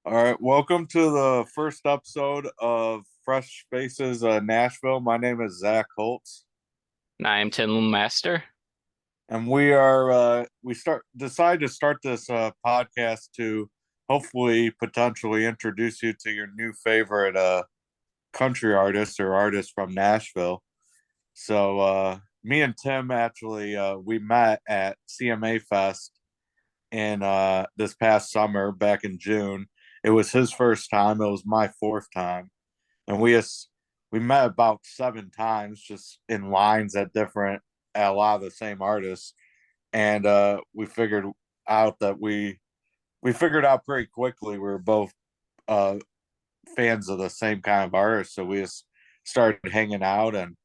All right, welcome to the first episode of Fresh Faces Nashville. My name is Zach Holtz, And I am Tenille Master. and we are we start decide to start this podcast to hopefully potentially introduce you to your new favorite country artist or artist from Nashville. So me and Tim actually we met at CMA Fest in this past summer back in June. It was his first time. It was my fourth time, and we met about seven times just in lines at a lot of the same artists, and we figured out that we figured out pretty quickly we were both uh fans of the same kind of artists, so we just started hanging out, and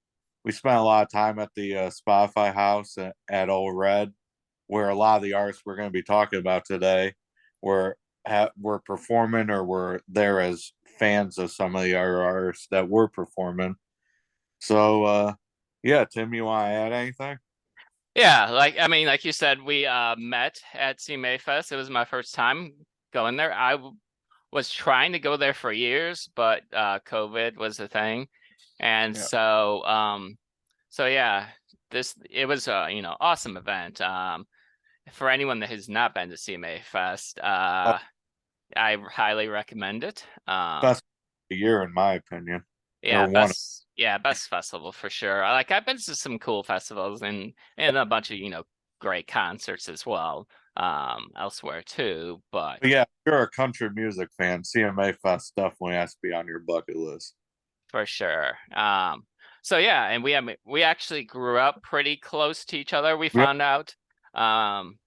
we spent a lot of time at the Spotify house at Old Red, where a lot of the artists we're going to be talking about today were were performing or were there as fans of some of the other artists that were performing. So yeah, Tim, you want to add anything? Yeah, like you said, we met at CMA Fest. It was my first time going there. Was trying to go there for years, but COVID was a thing. And Yeah. so yeah, this it was a awesome event. For anyone that has not been to CMA Fest, Oh, I highly recommend it. best of the year in my opinion, or Yeah, one. best festival for sure. Like I've been to some cool festivals and a bunch of, great concerts as well, elsewhere too. But But yeah, if you're a country music fan, CMA Fest definitely has to be on your bucket list. for sure. So yeah, and we actually grew up pretty close to each other, we Yep, found out. Um,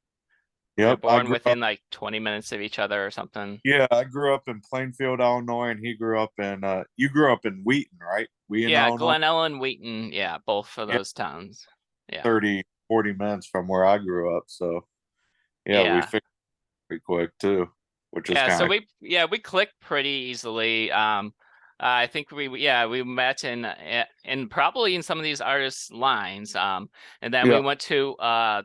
we were yep. I born grew up. within like 20 minutes of each other or something. Yeah, I grew up in Plainfield, Illinois, and he grew up in. You grew up in Wheaton, right? Wheaton, Yeah, Illinois. Glen Ellen, Wheaton, yeah, both of Yeah, those towns. Yeah. 30, 40 minutes from where I grew up. So yeah, we Yeah. figured pretty quick too, which is Yeah, so kind of we clicked pretty easily. I think we met in probably in some of these artists' lines. And then we yeah, went to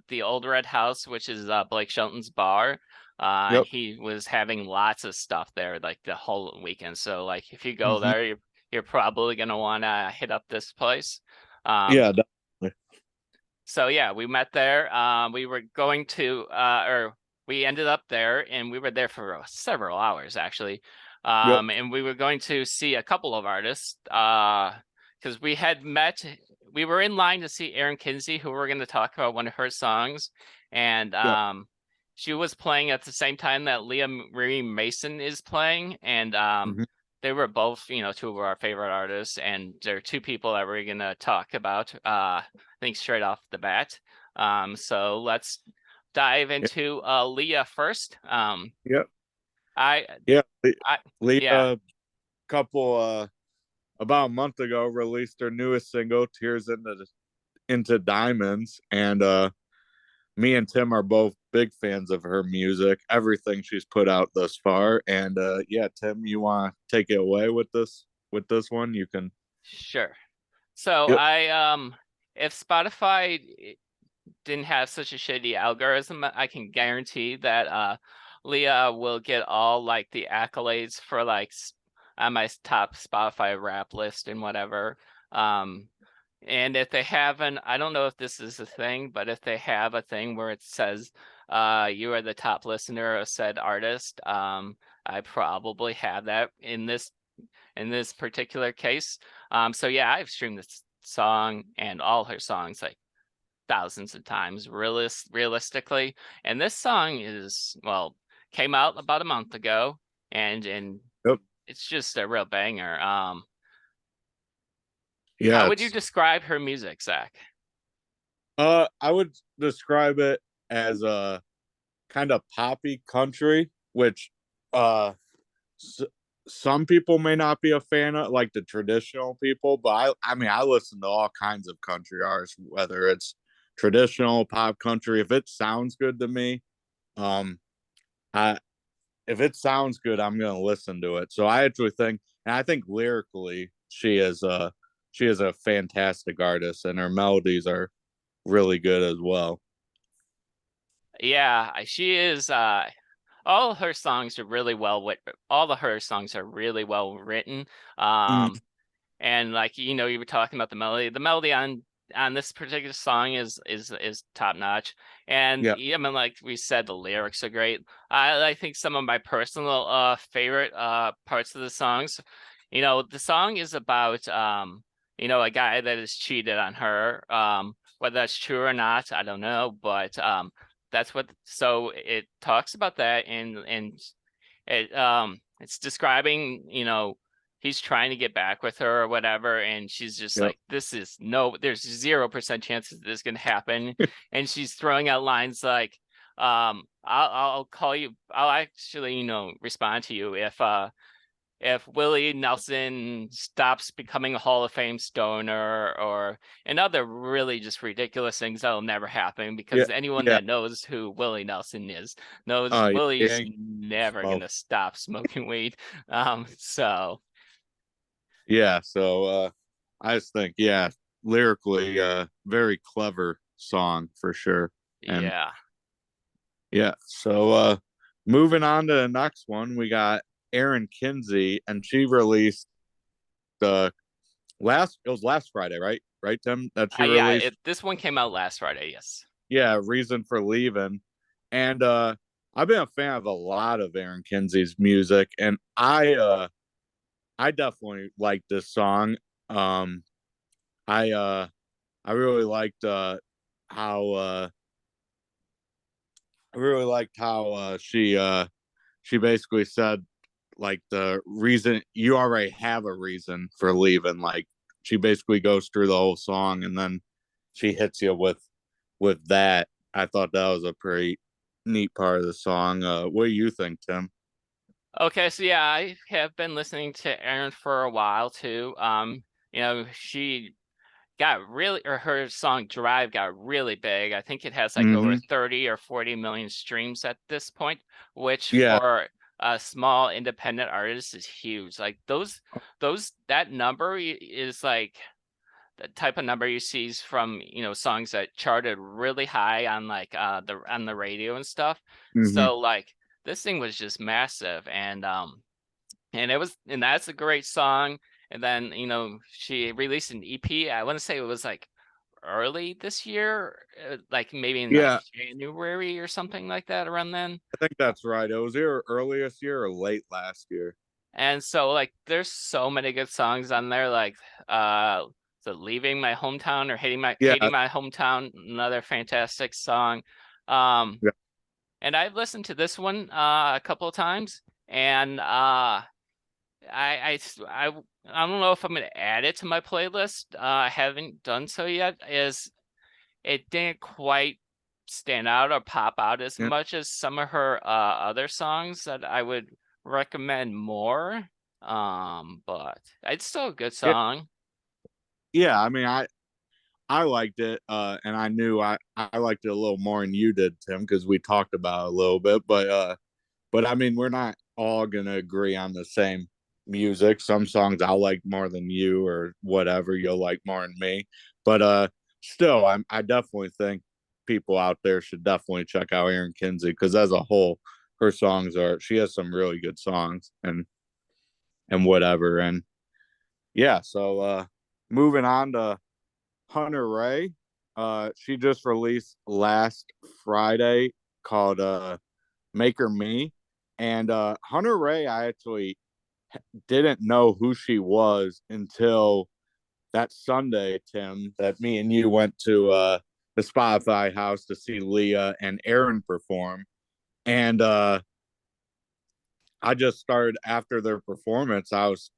the Old Red House, which is Blake Shelton's bar. yep. He was having lots of stuff there like the whole weekend. So like if you go Hmm. there, you're probably gonna wanna hit up this place. Um, Yeah, definitely. so yeah, we met there. We were going to or we ended up there and we were there for several hours actually. Yep. And we were going to see a couple of artists because we were in line to see Erin Kinsey, who we're going to talk about one of her songs. And Yep. she was playing at the same time that Leah Marie Mason is playing. And Hmm. they were both, two of our favorite artists. And there are two people that we're going to talk about. Think straight off the bat. So let's dive Yep. into Leah first. Yep. I, Yeah. I, yeah, Leah, couple about a month ago, released her newest single, "Tears into Diamonds," and me and Tim are both big fans of her music, everything she's put out thus far. And yeah, Tim, you want to take it away with this one? You can. sure. So Yep. if Spotify didn't have such a shitty algorithm, I can guarantee that Leah will get all like the accolades for like on my top Spotify rap list and whatever. Um, And if they haven't, I don't know if this is a thing, but if they have a thing where it says you are the top listener of said artist, I probably have that in this particular case. So yeah, I've streamed this song and all her songs like thousands of times realistically. And this song is came out about a month ago and Yep. it's just a real banger. Yeah, How would you it's describe her music, Zach? I would describe it as a kind of poppy country, which uh s- some people may not be a fan of, like the traditional people, but I mean I listen to all kinds of country artists, whether it's traditional pop country. If it sounds good to me, um I if it sounds good, I'm gonna listen to it. So I actually think, and I think lyrically, she is a fantastic artist, and her melodies are really good as well. Yeah, she is. all her songs are really all of her songs are really well written. Mm, Um, and like you were talking about the melody. The melody on this particular song is top notch. And yeah, yeah, I mean, like we said, the lyrics are great. I think some of my personal favorite parts of the songs, the song is about a guy that has cheated on her. Whether that's true or not, I don't know, but that's what so it talks about that, and it's describing, he's trying to get back with her or whatever, and she's just yep. like, there's 0% chances this can happen. And she's throwing out lines like, I'll call you, I'll actually, respond to you if Willie Nelson stops becoming a Hall of Fame stoner, or and other really just ridiculous things that'll never happen, Yeah, because anyone yeah. that knows who Willie Nelson is knows Yeah, he Willie's ain't never smoke. gonna stop smoking weed. So Yeah, so I just think, yeah, lyrically, very clever song for sure. And yeah. yeah, so moving on to the next one, we got Erin Kinsey, and she released the it was last Friday, right? Right, Tim, that she Yeah, released. this one came out last Friday, yes. Yeah, Reason for Leaving. And I've been a fan of a lot of Erin Kinsey's music, and I definitely like this song. Um I I really liked how I really liked how she basically said, like, the reason you already have a reason for leaving. Like, she basically goes through the whole song, and then she hits you with that. I thought that was a pretty neat part of the song. What do you think, Tim? Okay, so yeah, I have been listening to Erin for a while too. She got really, or her song Drive got really big. I think it has like over Mm-hmm. 30 or 40 million streams at this point, which Yeah. for a small independent artist is huge. Like that number is like the type of number you see from, songs that charted really high on like on the radio and stuff. Mm-hmm. So like this thing was just massive, and that's a great song. And then, she released an EP. I want to say it was like early this year, like maybe in like Yeah, January or something like that, around then. I think that's right. It was either early this year or late last year. And so like there's so many good songs on there, like uh so Leaving My Hometown, or Yeah, Hating My Hometown, another fantastic song. Um yeah, and I've listened to this one a couple of times, and I I I don't know if I'm gonna add it to my playlist. I haven't done so yet, as it didn't quite stand out or pop out as yeah, much as some of her other songs that I would recommend more. But it's still a good yeah. song. Yeah, I mean, I liked it, and I knew I liked it a little more than you did, Tim, because we talked about it a little bit. But I mean, we're not all gonna agree on the same music. Some songs I like more than you, or whatever you'll like more than me. But still, I definitely think people out there should definitely check out Erin Kinsey, because as a whole, her songs are she has some really good songs, and whatever. And yeah, so moving on to Hunter Ray. She just released last Friday, called Make Her Me. And Hunter Ray, I actually didn't know who she was until that Sunday, Tim, that me and you went to the Spotify house to see Leah and Erin perform. And I just started after their performance. I was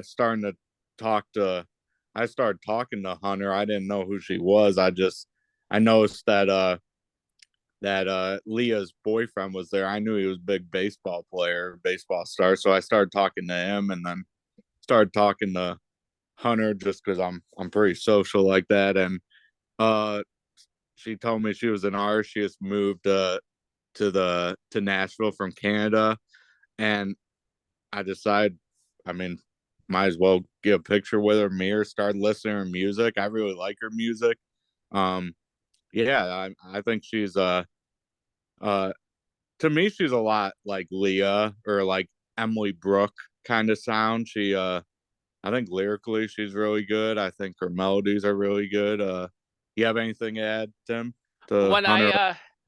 starting to talk to I started talking to Hunter. I didn't know who she was. I noticed that Leah's boyfriend was there. I knew he was a big baseball player, baseball star. So I started talking to him, and then started talking to Hunter, just because I'm pretty social like that. And uh she told me she was an artist. She just moved to Nashville from Canada. And I decided, I mean, might as well get a picture with her, me, or start listening to her music. I really like her music. Um, yeah, I think she's uh To me, she's a lot like Leah or like Emily Brooke kind of sound. I think lyrically she's really good. I think her melodies are really good. You have anything to add, Tim, to When Hunter?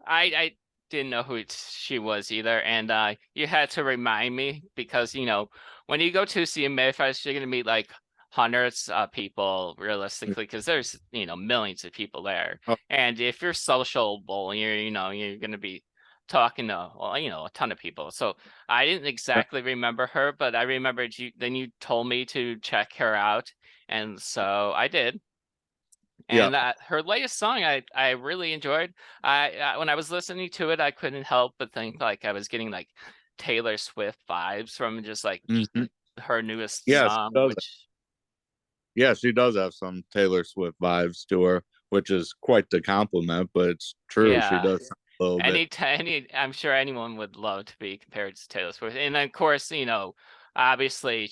I didn't know who she was either, and you had to remind me because when you go to see a Mayfest, you're gonna meet like hundreds of people realistically because there's millions of people there, Oh, and if you're sociable, you're gonna be talking to well, a ton of people. So I didn't yeah, exactly remember her, but I remembered you. Then you told me to check her out, and so I did. yeah, And her latest song, I really enjoyed. When I was listening to it, I couldn't help but think like I was getting like Taylor Swift vibes from just like mhm. her newest Yeah, she song, does. which Yeah, she does have some Taylor Swift vibes to her, which is quite the compliment. But it's true, she yeah, does a little bit. I'm sure anyone would love to be compared to Taylor Swift. And of course, obviously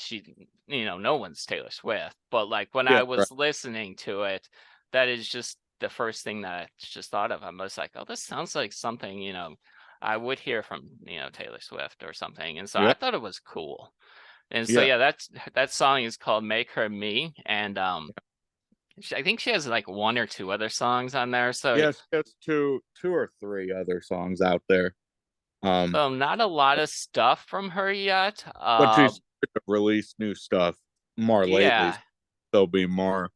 no one's Taylor Swift, but like when Yeah, I right. was listening to it, that is just the first thing that I just thought of. I was like, oh, this sounds like something, I would hear from, Taylor Swift or something. And so I Yeah, thought it was cool. And so yeah, yeah, that song is called Make Her Me. And I think she has like one or two other songs on there. So yeah. She has two or three other songs out there. Um, Not a lot of stuff from her yet. but she's released new stuff more lately. So Yeah. there'll be more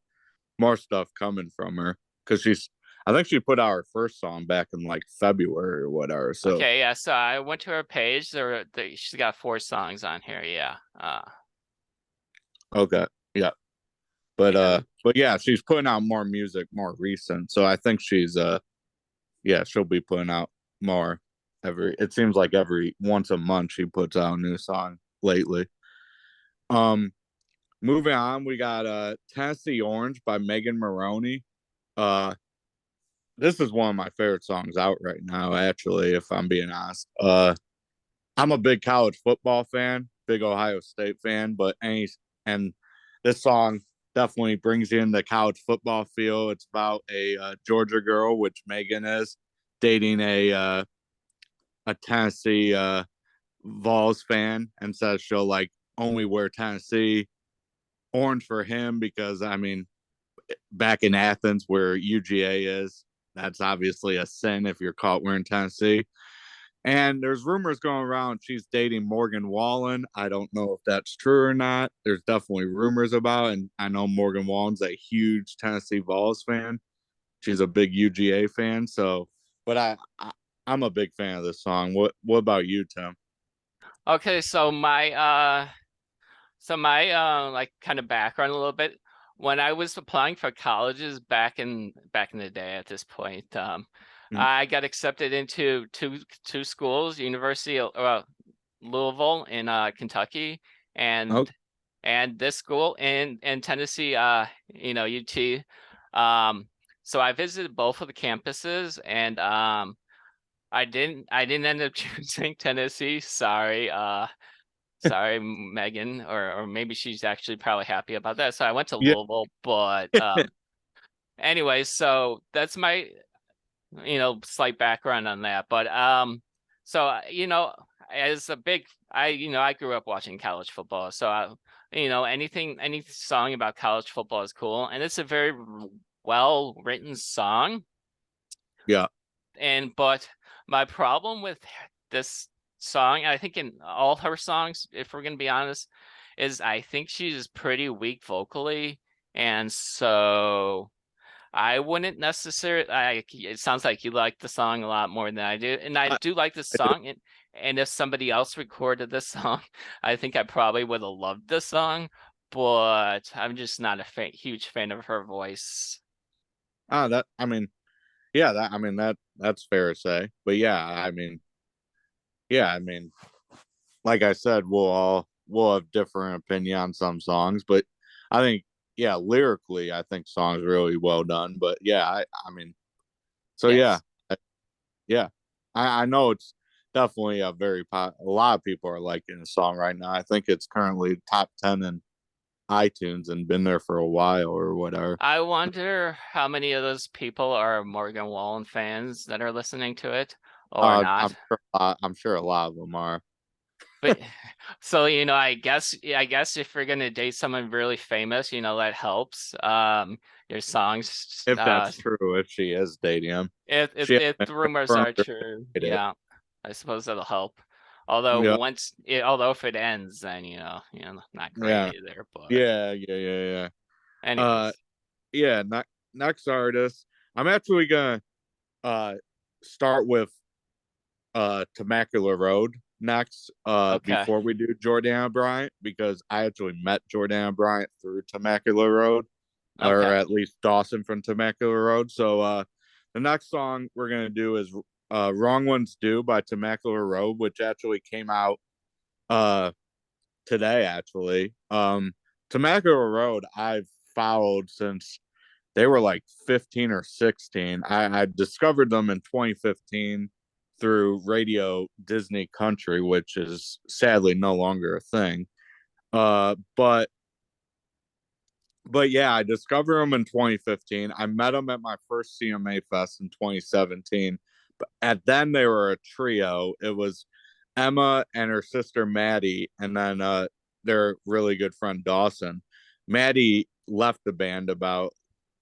stuff coming from her because I think she put out her first song back in like February or whatever. So Okay, yeah. So I went to her page. She's got 4 songs on here. Yeah. okay, yeah, Yeah. but yeah, she's putting out more music more recent. So I think yeah, she'll be putting out more it seems like every once a month she puts out a new song lately. Um Moving on, we got Tennessee Orange by Megan Moroney. Uh this is one of my favorite songs out right now, actually, if I'm being honest. I'm a big college football fan, big Ohio State fan, and this song definitely brings you in the college football feel. It's about a Georgia girl, which Megan is, dating a Tennessee Vols fan, and says she'll like only wear Tennessee orange for him because I mean, back in Athens where UGA is, that's obviously a sin if you're caught wearing Tennessee. And there's rumors going around she's dating Morgan Wallen. I don't know if that's true or not. There's definitely rumors about it. And I know Morgan Wallen's a huge Tennessee Vols fan. She's a big UGA fan. So, but I'm a big fan of this song. What about you, Tim? Okay. So my like kind of background a little bit. When I was applying for colleges back in the day at this point, Mm, I got accepted into two schools, University of Louisville in Kentucky, oh, and this school in Tennessee, UT. Um, so I visited both of the campuses, and I didn't end up choosing Tennessee. Sorry, Megan, or maybe she's actually probably happy about that. So I went to yeah, Louisville, but anyway, so that's my slight background on that. But so as a big I grew up watching college football, so any song about college football is cool, and it's a very well written song. yeah. But my problem with this song, I think in all her songs, if we're gonna be honest, is I think she's pretty weak vocally, and so I wouldn't necessarily. It sounds like you like the song a lot more than I do, and I I, do like this I do. song. And if somebody else recorded this song, I think I probably would have loved this song. But I'm just not a huge fan of her voice. That I mean, yeah, that I mean that's fair to say. But yeah, I mean, like I said, we'll have different opinion on some songs, but I think yeah, lyrically, I think songs really well done. But yeah, I mean, so yeah, Yes. yeah, I know it's definitely a lot of people are liking the song right now. I think it's currently top 10 in iTunes and been there for a while or whatever. I wonder how many of those people are Morgan Wallen fans that are listening to it. or I'm not. sure. I'm sure a lot of them are. But so I guess if you're gonna date someone really famous, that helps. Your songs, If that's true, if she is dating him, if she has if been the rumors confirmed are or true, dated. yeah, I suppose that'll help. Although Yeah, although if it ends, then not great yeah, either. But yeah. Uh, anyways, yeah. Next artist, I'm actually gonna uh start with Temecula Road next, okay, before we do Jordana Bryant, because I actually met Jordana Bryant through Temecula Road, or okay, at least Dawson from Temecula Road. So the next song we're gonna do is Wrong Ones Do by Temecula Road, which actually came out uh today actually. Temecula Road I've followed since they were like 15 or 16. I discovered them in 2015 through Radio Disney Country, which is sadly no longer a thing. But yeah, I discovered them in 2015. I met them at my first CMA Fest in 2017. But at then they were a trio. It was Emma and her sister Maddie, and then their really good friend Dawson. Maddie left the band about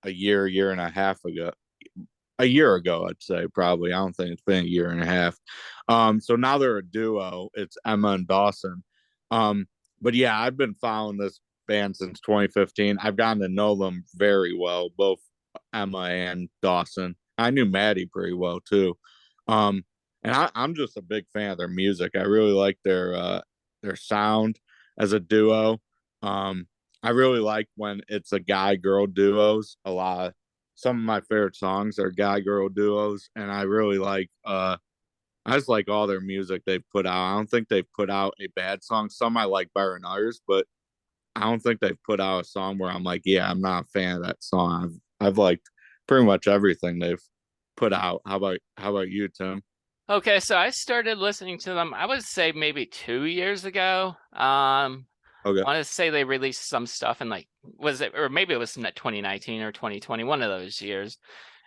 year and a half ago. A year ago, I'd say probably. I don't think it's been a year and a half. So now they're a duo. It's Emma and Dawson. Um, but yeah, I've been following this band since 2015. I've gotten to know them very well, both Emma and Dawson. I knew Maddie pretty well too. And I'm just a big fan of their music. I really like their sound as a duo. Um, I really like when it's a guy girl duos. Some of my favorite songs are guy girl duos, and I really like I just like all their music they've put out. I don't think they've put out a bad song. Some I like better than others, but I don't think they've put out a song where I'm like, yeah, I'm not a fan of that song. I've liked pretty much everything they've put out. How about you, Tim? okay. So I started listening to them. I would say maybe 2 years ago. Okay, I want to say they released some stuff in like was it or maybe it was in 2019 or 2020, one of those years.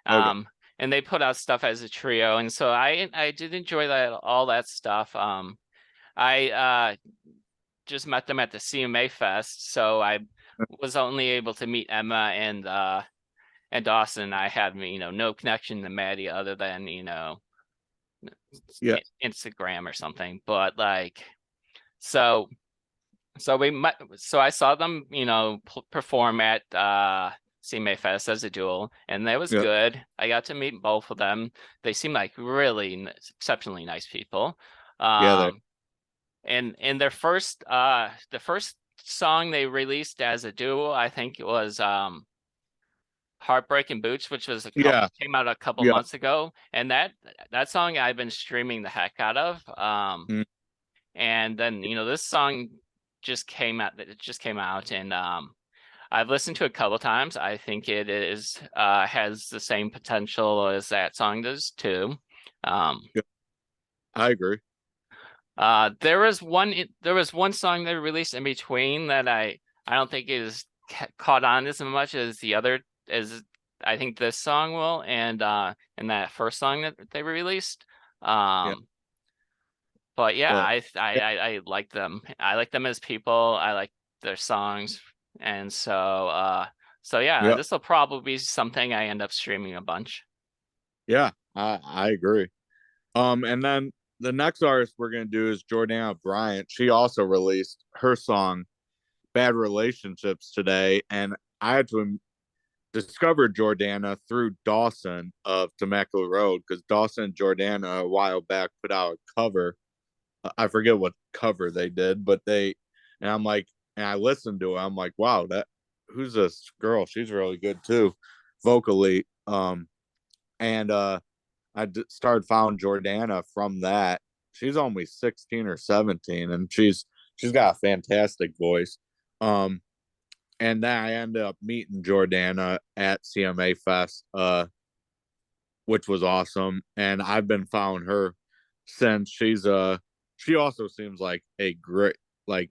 okay, Um, and they put out stuff as a trio, and so I did enjoy that all that stuff. I just met them at the CMA Fest, so I was only able to meet Emma and Dawson. I had no connection to Maddie other than yeah, Instagram or something. But like so so we met. So I saw them perform at CMA Fest as a duo, and that was yeah, good. I got to meet both of them. They seem like really exceptionally nice people. yeah. They, Um, and the first song they released as a duo, I think it was Heartbreaking Boots, which was yeah, came out a couple yeah, months ago. And that song I've been streaming the heck out of. mm, And then this song just came out, and I've listened to it a couple times. I think it is has the same potential as that song does too. Um, yeah. I agree. there was one song they released in between that I don't think is caught on as much as the other as I think this song will, and that first song that they released. Yeah, Um, but yeah, but I like them. I like them as people. I like their songs, and so yeah, yeah, this will probably be something I end up streaming a bunch. yeah. I agree. And then the next artist we're gonna do is Jordana Bryant. She also released her song "Bad Relationships" today, and I had to discover Jordana through Dawson of Temecula Road, because Dawson and Jordana a while back put out a cover. I forget what cover they did, but and I'm like, and I listened to it. I'm like, wow, that who's this girl? She's really good too, vocally. And started following Jordana from that. She's only 16 or 17, and she's got a fantastic voice. Um, and then I ended up meeting Jordana at CMA Fest, which was awesome. And I've been following her since. She also seems like a great like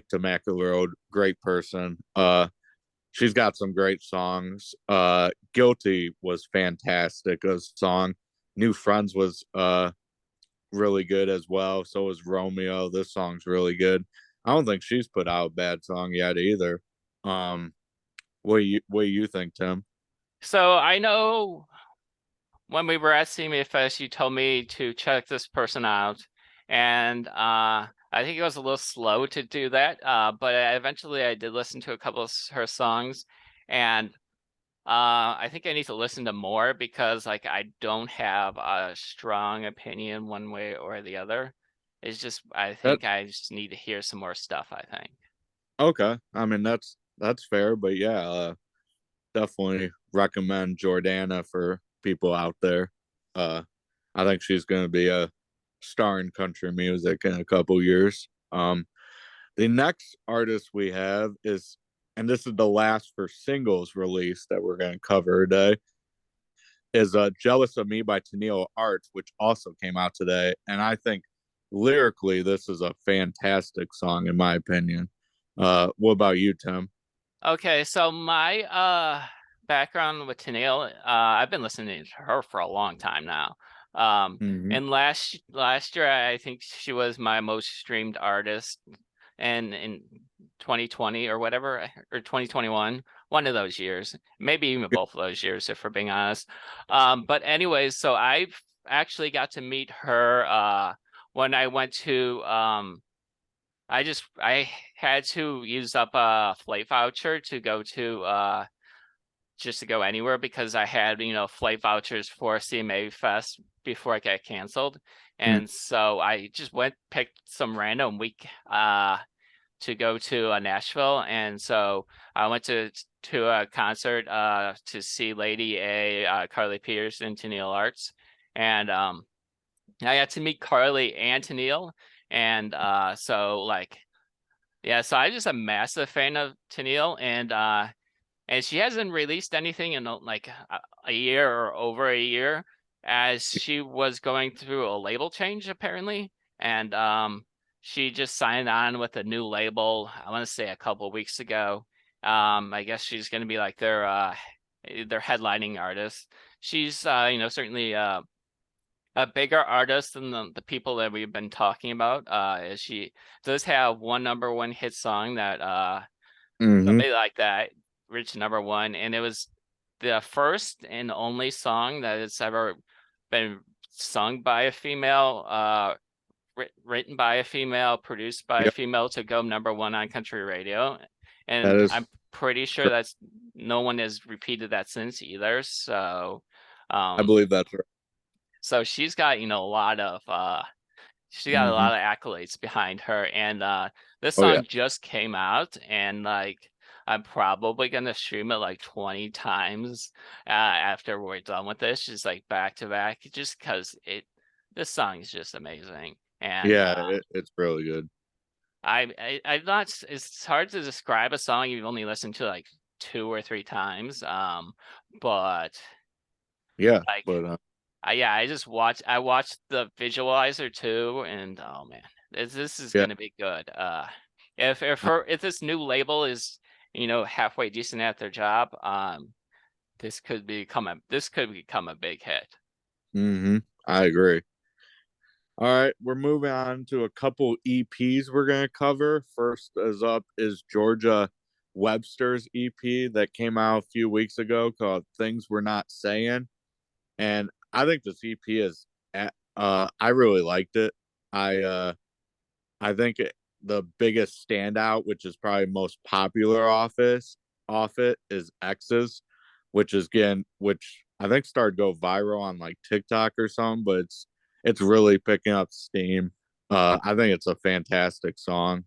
Temecula Road, great person. She's got some great songs. Guilty was fantastic a song. New Friends was really good as well. So was Romeo. This song's really good. I don't think she's put out a bad song yet either. Um, what do you think, Tim? So I know when we were at CMA Fest, you told me to check this person out, and I think it was a little slow to do that. But eventually I did listen to a couple of her songs, and I think I need to listen to more because like I don't have a strong opinion one way or the other. It's just I That think I just need to hear some more stuff, I think. okay. I mean that's fair, but yeah, definitely recommend Jordana for people out there. Uh, I think she's going to be a star in country music in a couple years. The next artist we have is, and this is the last for singles release that we're going to cover today, is "Jealous of Me" by Tenille Arts, which also came out today. And I think lyrically, this is a fantastic song, in my opinion. What about you, Tim? Okay, so my background with Tenille, I've been listening to her for a long time now. Mm-hmm. And last year I think she was my most streamed artist, and in 2020 or whatever, or 2021, one of those years, maybe even both of those years, if we're being honest. But anyways, so I've actually got to meet her when I went to I had to use up a flight voucher to go to just to go anywhere because I had, flight vouchers for CMA Fest before it got canceled. And so I just picked some random week to go to Nashville. And so I went to a concert to see Lady A, Carly Pearson, Tenille Arts. And I got to meet Carly and Tenille. And so like yeah, so I'm just a massive fan of Tenille, and she hasn't released anything in like a year or over a year, as she was going through a label change apparently, and she just signed on with a new label. I want to say a couple of weeks ago. I guess she's going to be like their headlining artist. She's certainly a bigger artist than the people that we've been talking about. Is she does have one number one hit song that Mm-hmm. somebody like that reached number one, and it was the first and only song that has ever been sung by a female, written by a female, produced by a Yep. female to go number one on country radio. That And is I'm pretty sure correct. that's no one has repeated that since either. I Um, believe that's right. so she's got, a lot of she got a Mm-hmm. lot of accolades behind her, and this Oh yeah. song just came out, and like I'm probably gonna stream it like 20 times after we're done with this, just like back to back, just because this song is just amazing. And Yeah, it's really good. I'm not, it's hard to describe a song you've only listened to like two or three times, but Yeah, like but yeah, I watched the visualizer too, and oh man, this is yeah, gonna be good. I, If this new label is, halfway decent at their job, this could become a big hit. mm-hmm, I agree. All right, we're moving on to a couple EPs we're gonna cover. First is up is Georgia Webster's EP that came out a few weeks ago called "Things We're Not Saying," and I think this EP I really liked it. I uh I think the biggest standout, which is probably most popular off it, is X's, which I think started to go viral on like TikTok or something, but it's really picking up steam. I think it's a fantastic song,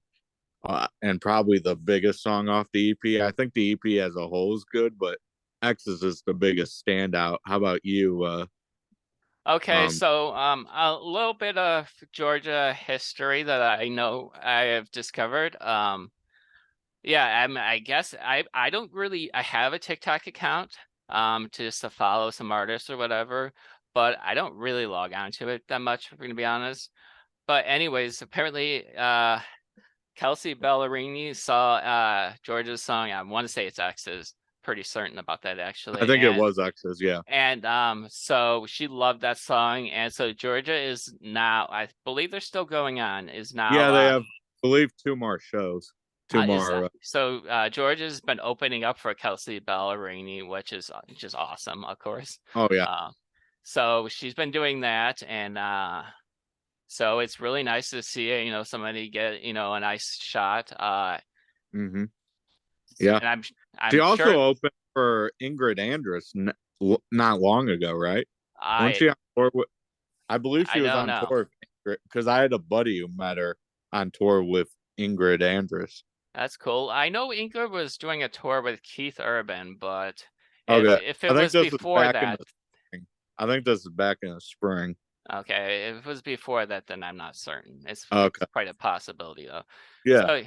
and probably the biggest song off the EP. I think the EP as a whole is good, but X's is the biggest standout. How about you? Okay, Um, so a little bit of Georgia history that I know I have discovered. Yeah, I guess I don't really I have a TikTok account just to follow some artists or whatever, but I don't really log on to it that much, if we're gonna be honest. But anyways, apparently Kelsey Ballerini saw Georgia's song, I want to say it's X's, pretty certain about that I actually. think it was X's, yeah. And so she loved that song, and so Georgia is now, I believe they're still going on, is Yeah, now they have, I believe, 2 more shows. Two is more. so Georgia's been opening up for Kelsey Ballerini, which is just awesome, of course. Oh yeah. So she's been doing that, and so it's really nice to see, somebody get, a nice shot. Mm-hmm. Yeah. And She I'm also sure opened for Ingrid Andress not long ago, right? Wasn't I she on tour with, I believe she I was don't on know. tour because I had a buddy who met her on tour with Ingrid Andress. That's cool. I know Ingrid was doing a tour with Keith Urban, but if Okay. if I it think was this is before back in the that, spring. I think this is back in the spring. okay, if it was before that, then I'm not certain. It's Okay. quite a possibility though. Yeah. So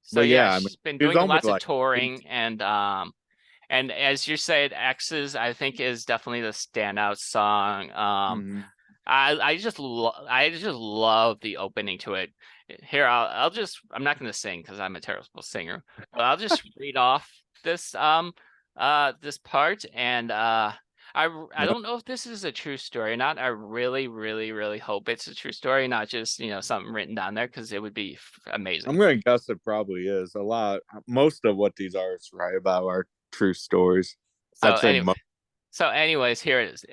so But yeah, yeah, I mean, she's been she's doing only lots of like 18. touring, and as you said, X's I think is definitely the standout song. Mhm. I just love the opening to it. Here, I'm not going to sing because I'm a terrible singer, but I'll just read off this this part, and I Yeah. don't know if this is a true story or not. I really really really hope it's a true story, not just something written down there, because it would be I'm amazing. gonna guess it probably is a lot. Most of what these artists write about are true stories. So I'd say anyway, anyways, here it is.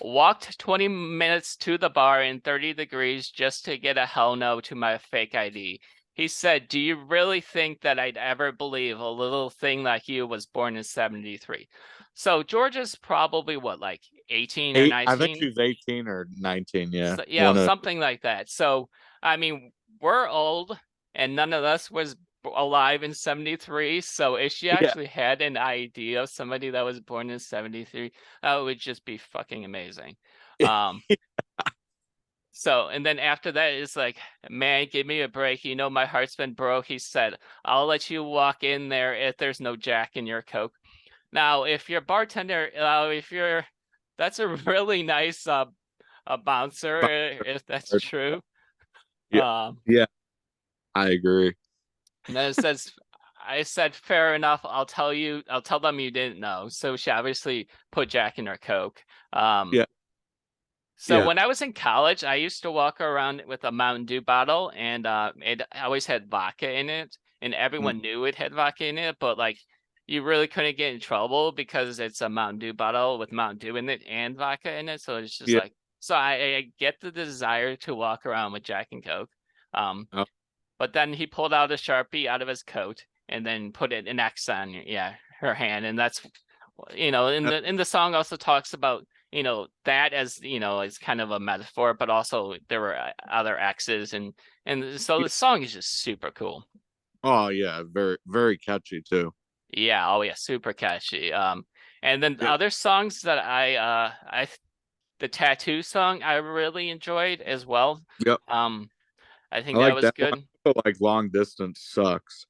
Walked 20 minutes to the bar in 30 degrees just to get a hell no to my fake ID. He said, "Do you really think that I'd ever believe a little thing like you was born in 73?" So Georgia's probably what, like 18 or I think 19? she's 18 or 19. Yeah, So, yeah, one of. something like that. So, I mean, we're old and none of us was alive in 73. So if she Yeah, actually had an idea of somebody that was born in 73, that would just be fucking amazing. Um, so, and then after that, it's like, "Man, give me a break. My heart's been broke." He said, "I'll let you walk in there if there's no Jack in your Coke." Now, if you're a bartender, that's a really nice a bouncer, if that's true. yeah, Um, yeah. I agree. and then it says, I said, "Fair enough. I'll tell them you didn't know." So she obviously put Jack in her Coke. Um, Yeah, so yeah. when I was in college, I used to walk around with a Mountain Dew bottle, and it always had vodka in it, and Mm, everyone knew it had vodka in it, but like you really couldn't get in trouble because it's a Mountain Dew bottle with Mountain Dew in it and vodka in it. So it's just yeah. like, so I get the desire to walk around with Jack and Coke. Um, Oh, but then he pulled out a Sharpie out of his coat and then put it an X on, yeah, her hand, and that's, that- in the song also talks about, that as, as kind of a metaphor, but also there were other X's, and so yeah. the song is just super cool. Oh yeah, very very catchy too. Yeah, oh yeah, super catchy. And then Yeah, other songs that the Tattoo song I really enjoyed as well. yep. Um, I I think that like was that one. good. But like long distance sucks.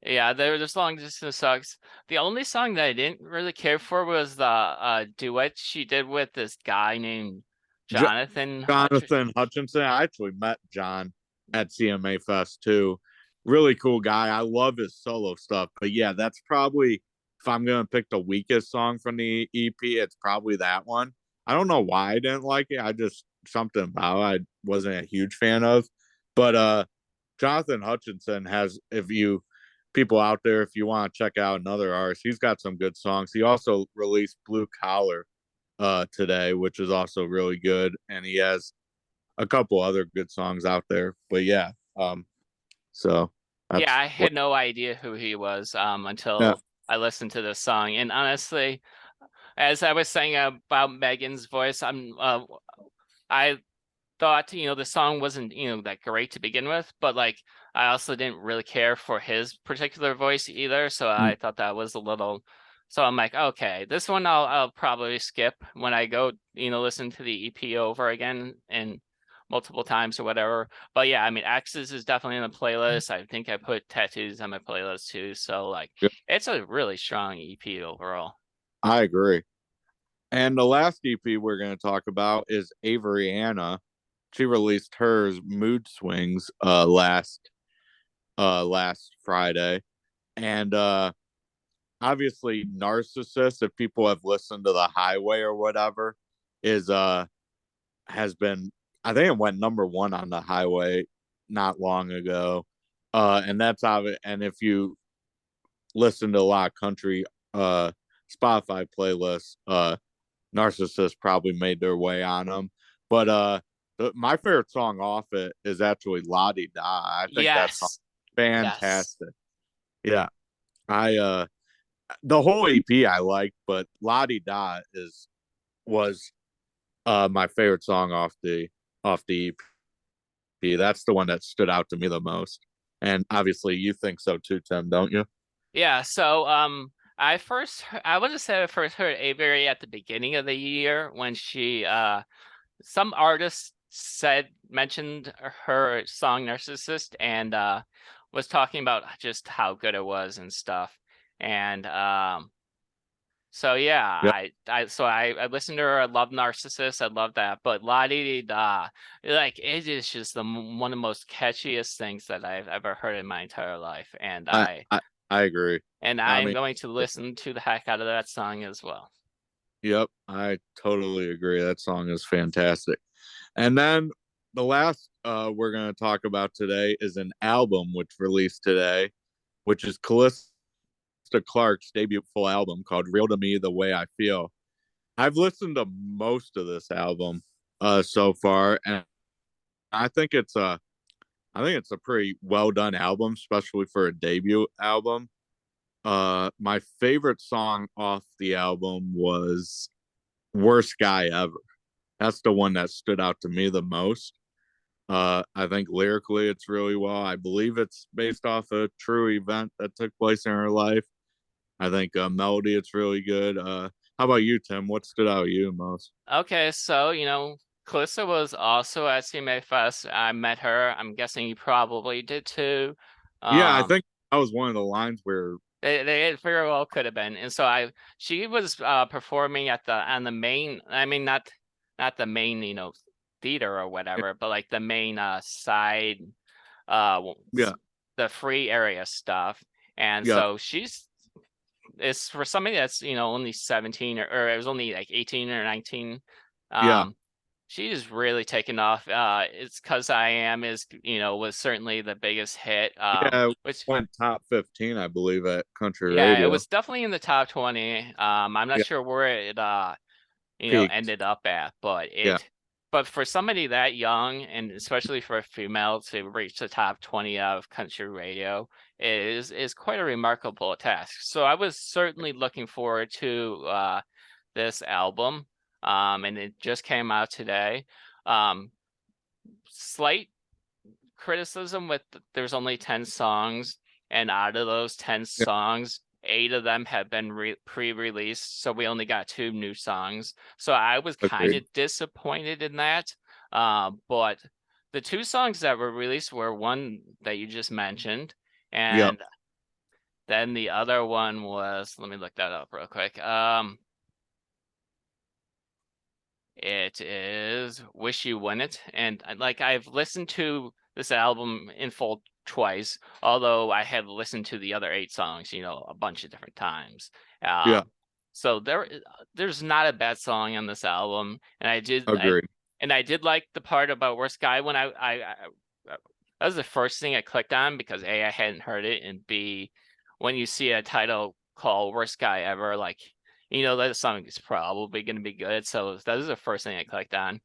Yeah, there's long distance sucks. The only song that I didn't really care for was the duet she did with this guy named J- Jonathan Hutcher. Jonathan Hutchinson. I actually met John at CMA Fest too. Really cool guy. I love his solo stuff. But yeah, that's probably, if I'm gonna pick the weakest song from the EP, it's probably that one. I don't know why I didn't like it. I just, something about it I wasn't a huge fan of. But Jonathan Hutchinson has, if you people out there, if you want to check out another artist, he's got some good songs. He also released Blue Collar today, which is also really good, and he has a couple other good songs out there. But yeah, so Yeah, that's I what. had no idea who he was Yeah, until I listened to this song. And honestly, as I was saying about Megan's voice, I thought, the song wasn't, that great to begin with, but like I also didn't really care for his particular voice either. So mm, I thought that was a little, so I'm like, okay, this one I'll probably skip when I go, listen to the EP over again and multiple times or whatever. But yeah, I mean, Axis is definitely in the playlist. I think I put Tattoos on my playlist too. So like yeah, it's a really strong EP overall. I agree. And the last EP we're going to talk about is Avery Anna. She released hers Mood Swings last Friday, and obviously Narcissist, if people have listened to the Highway or whatever, is has been, I think it went number one on the Highway not long ago. And that's obvious. And if you listen to a lot of country Spotify playlists, Narcissist probably made their way on them. But my favorite song off it is actually La Di Da. I think that song Yes. Yes. fantastic. Yeah. I the whole EP I liked, but La Di Da is was my favorite song off the EP. That's the one that stood out to me the most. And obviously you think so too, Tim, don't you? Yeah, so I would have said I first heard Avery at the beginning of the year when she some artist mentioned her song Narcissist and was talking about just how good it was and stuff. And so yeah, Yeah. I listened to her. I love Narcissist. I love that. But La Di Da, like it is just one of the most catchiest things that I've ever heard in my entire life. I I, I agree. And I I'm mean, going to listen to the heck out of that song as well. yep, I totally agree. That song is fantastic. And then the last we're going to talk about today is an album which released today, which is Callista Clark's debut full album called Real to Me the Way I Feel. I've listened to most of this album so far, and I think it's a pretty well done album, especially for a debut album. My favorite song off the album was Worst Guy Ever. That's the one that stood out to me the most. I think lyrically it's really well. I believe it's based off a true event that took place in her life. I think melody it's really good. How about you, Tim? What stood out to you most? Okay, so Callista was also at CMA Fest. I met her. I'm guessing you probably did too. Yeah, I Um, think that was one of the lines where they very well could have been. And so she was performing at on the main. I mean, not the main theater or whatever, but like the main side, uh, yeah, the free area stuff. And yeah, so it's for somebody that's only 17 or it was only like 18 or 19. yeah, um she's really taken off. It's Cause I Am is was certainly the biggest hit, yeah. It which went top 15, I believe, at country yeah, it radio. was definitely in the top 20. I'm not Yeah, sure where it peaked. ended up at, Yeah, but for somebody that young and especially for a female to reach the top 20 of country radio is quite a remarkable task. So I was certainly looking forward to this album. And it just came out today. Slight criticism with there's only 10 songs, and out of those 10 yeah. songs, 8 of them have been pre-released, so we only got 2 new songs. So I was kind Agreed. of disappointed in that. But the 2 songs that were released were one that you just mentioned, Yep. and then the other one was, let me look that up real quick. It is Wish You Wouldn't. And like I've listened to this album in full twice, although I have listened to the other 8 songs, a bunch of different times. Yeah. So there's not a bad song on this album. And Agreed. I did like the part about Worst Guy when that was the first thing I clicked on because A, I hadn't heard it, and B, when you see a title called Worst Guy Ever, like that song is probably going to be good. So that was the first thing I clicked on.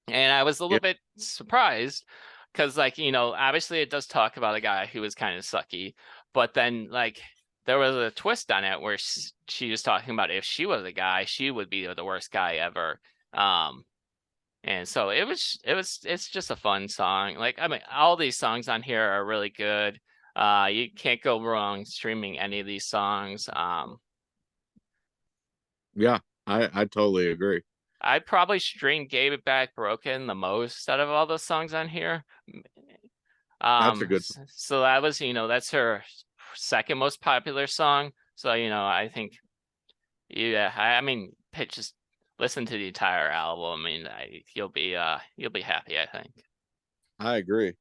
And I was a Yeah. little bit surprised because, like, obviously it does talk about a guy who was kind of sucky, but then, like, there was a twist on it where she was talking about if she was a guy, she would be the worst guy ever. And so it's just a fun song. Like, I mean, all these songs on here are really good. You can't go wrong streaming any of these songs. Yeah. I totally agree. I'd probably stream Gave It Back Broken the most out of all the songs on here. That's a good song. So that was, that's her second most popular song. So, I think, yeah, I mean, just listen to the entire album. I mean, you'll be happy, I think. I agree.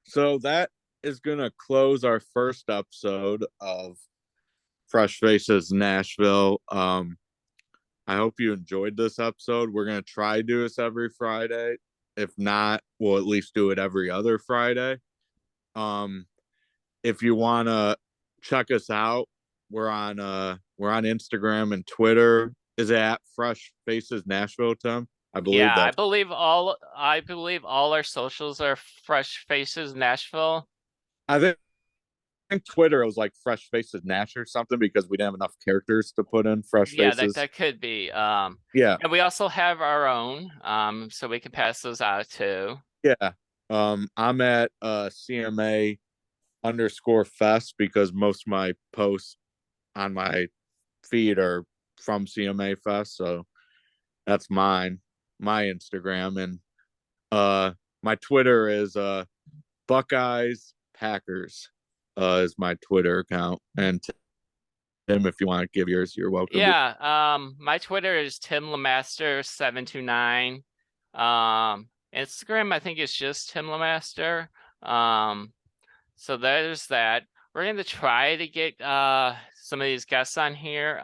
So that is gonna close our first episode of Fresh Faces Nashville. I hope you enjoyed this episode. We're gonna try to do this every Friday. If not, we'll at least do it every other Friday. Um, if you wanna check us out, we're on Instagram and Twitter. Is it at Fresh Faces Nashville, Tim? I believe Yeah, that's. I believe all our socials are Fresh Faces Nashville. I think Twitter was like Fresh Faces Nash or something because we didn't have enough characters to put in Fresh Yeah, Faces. that could be. Yeah, And we also have our own, so we can pass those out too. yeah. I'm at CMA underscore fest because most of my posts on my feed are from CMA Fest. So that's my Instagram. And my Twitter is Buckeyes Packers is my Twitter account. And Tim, if you want to give yours, you're welcome to. Yeah, my Twitter is timlemaster729. Instagram, I think it's just Tim Lemaster. So there's that. We're going to try to get some of these guests on here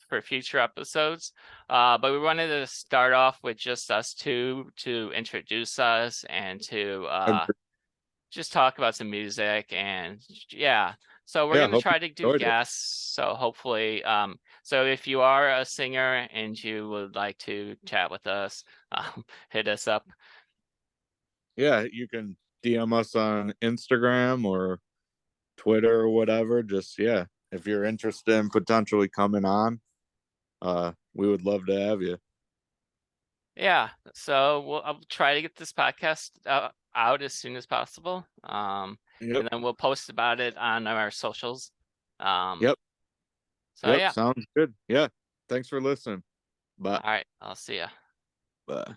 for future episodes. But we wanted to start off with just us two to introduce us and to just talk about some music and yeah. So we're Yeah, gonna hope you try to do enjoyed it. guests. So hopefully, so if you are a singer and you would like to chat with us, hit us up. Yeah, you can DM us on Instagram or Twitter or whatever. Just yeah, if you're interested in potentially coming on, we would love to have you. Yeah. So I'll try to get this podcast out as soon as possible. Yep, And then we'll post about it on our socials. Um, yep, so yep. yeah. Sounds good. Yeah, thanks for listening. Bye. All right. I'll see ya. Bye.